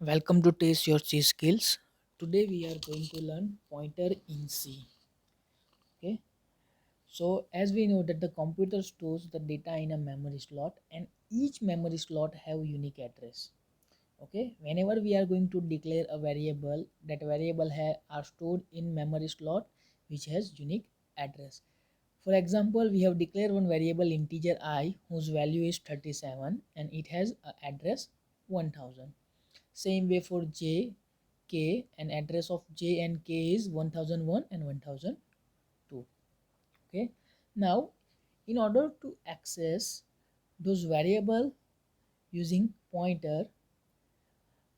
Welcome to Taste Your C Skills. Today we are going to learn pointer in C. Okay. So as we know that the computer stores the data in a memory slot and each memory slot have unique address. Okay. Whenever we are going to declare a variable, that variable are stored in memory slot which has unique address. For example, we have declared one variable integer I whose value is 37 and it has a address 1000. Same way for j, k, and address of j and k is 1001 and 1002. Okay. Now, in order to access those variable using pointer,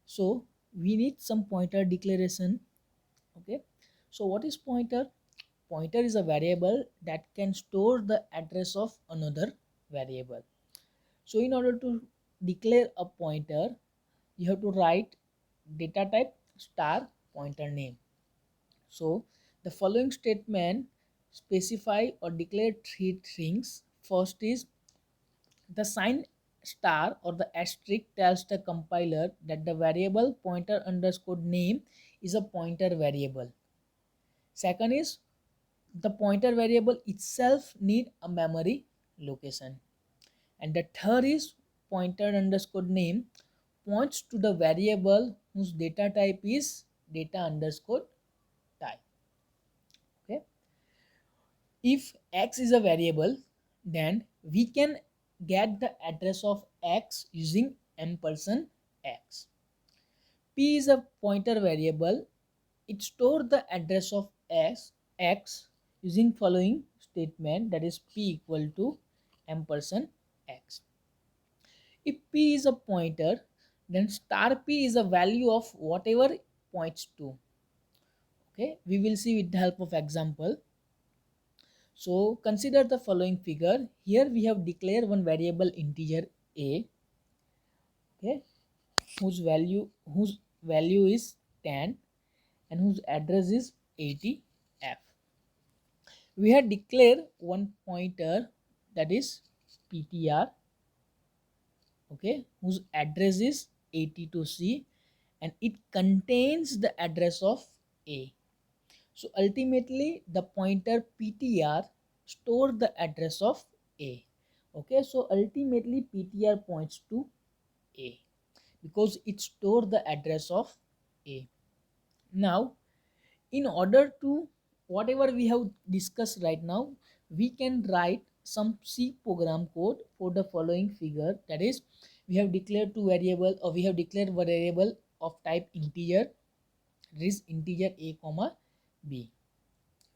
so we need some pointer declaration. Okay. So what is pointer? Pointer is a variable that can store the address of another variable. So in order to declare a pointer, you have to write data type star pointer name. So the following statement specify or declare three things. First is the sign star or the asterisk tells the compiler that the variable pointer underscore name is a pointer variable. Second is the pointer variable itself need a memory location. And the third is pointer underscore name points to the variable whose data type is data underscore type. Okay. If x is a variable, then we can get the address of x using ampersand x. P is a pointer variable. It stores the address of x using following statement, that is p equal to ampersand x. If p is a pointer, then star p is a value of whatever points to. Okay, we will see with the help of example. So consider the following figure. Here we have declared one variable integer a, okay, whose value is 10 and whose address is 80f. We have declared one pointer, that is ptr, okay, whose address is 82c and it contains the address of a. So ultimately the pointer ptr store the address of a. Okay, so ultimately ptr points to a because it store the address of a. Now in order to whatever we have discussed right now, we can write some C program code for the following figure, that is we have declared two variable, or we have declared variable of type integer, that is integer a comma b.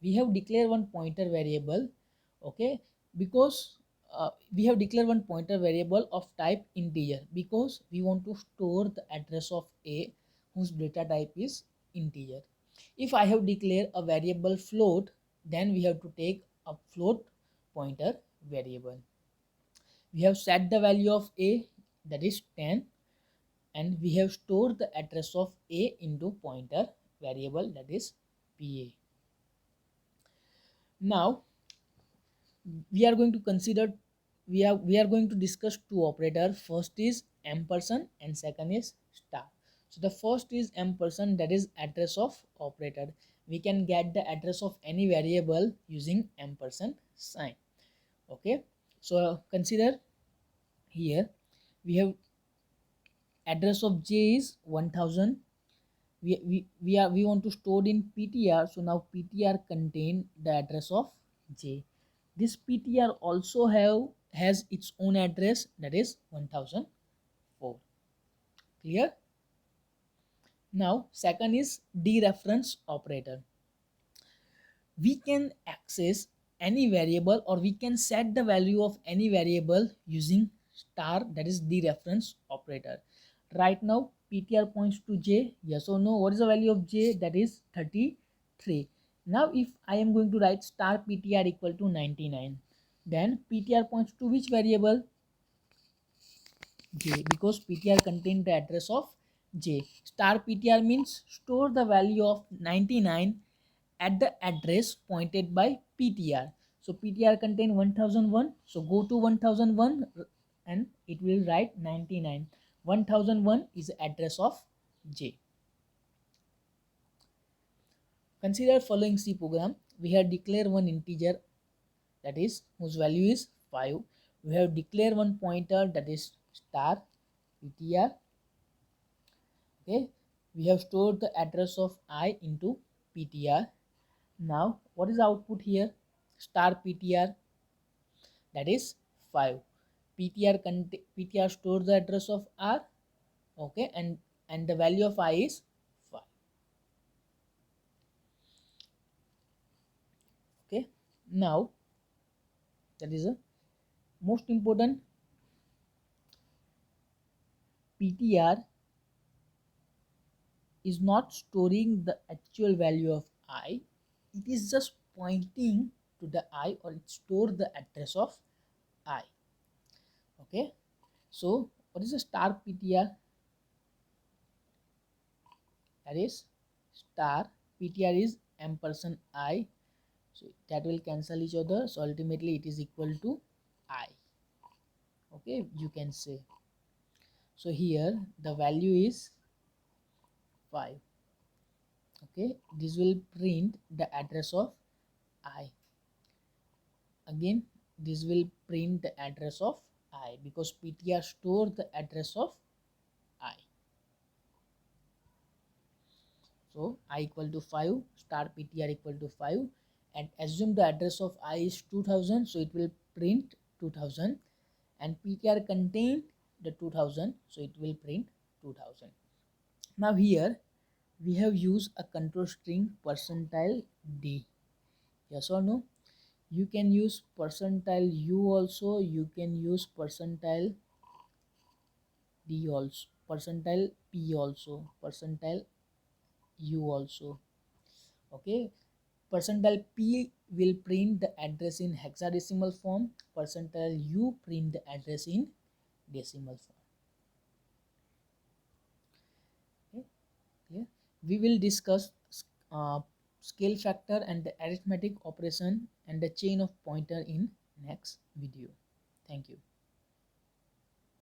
We have declared one pointer variable, okay, because we have declared one pointer variable of type integer because we want to store the address of a whose data type is integer. If I have declared a variable float, then we have to take a float pointer variable. We have set the value of a, that is 10, and we have stored the address of a into pointer variable, that is pa. Now we are going to consider, we are going to discuss two operators. First is ampersand and second is star. So the first is ampersand, that is address of operator. We can get the address of any variable using ampersand sign. Okay, so consider here we have address of j is 1000. We want to store in ptr, so now ptr contain the address of j. This ptr also has its own address, that is 1004. Clear? Now second is dereference operator. We can access any variable or we can set the value of any variable using star, that is dereference operator. Right now ptr points to j, yes or no? What is the value of j? That is 33. Now if I am going to write star ptr equal to 99, then ptr points to which variable? j, because ptr contains the address of j. Star ptr means store the value of 99 at the address pointed by ptr. So ptr contain 1001, so go to 1001 and it will write 99. 1001 is the address of j. Consider following C program. We have declared one integer, that is whose value is 5. We have declared one pointer, that is star ptr. Okay, we have stored the address of I into ptr. Now what is the output here? Star ptr, that is 5. Ptr stores the address of r. Okay, and the value of I is 5. Okay, now that is a most important. Ptr is not storing the actual value of I, it is just pointing to the I, or it store the address of I. Okay, so what is a star ptr? That is star ptr is ampersand I, so that will cancel each other, so ultimately it is equal to I. Okay, you can say, so here the value is 5. Okay, this will print the address of I. Again, this will print the address of I, because ptr store the address of I. So I equal to 5, star ptr equal to 5, and assume the address of I is 2000, so it will print 2000, and ptr contain the 2000, so it will print 2000. Now here we have used a control string percentile d. Yes or no? You can use percentile u also, you can use percentile d also, percentile p also, percentile u also. Okay, percentile p will print the address in hexadecimal form, percentile u print the address in decimal form. Okay, clear? We will discuss uh, scale factor and the arithmetic operation and the chain of pointer in next video. Thank you.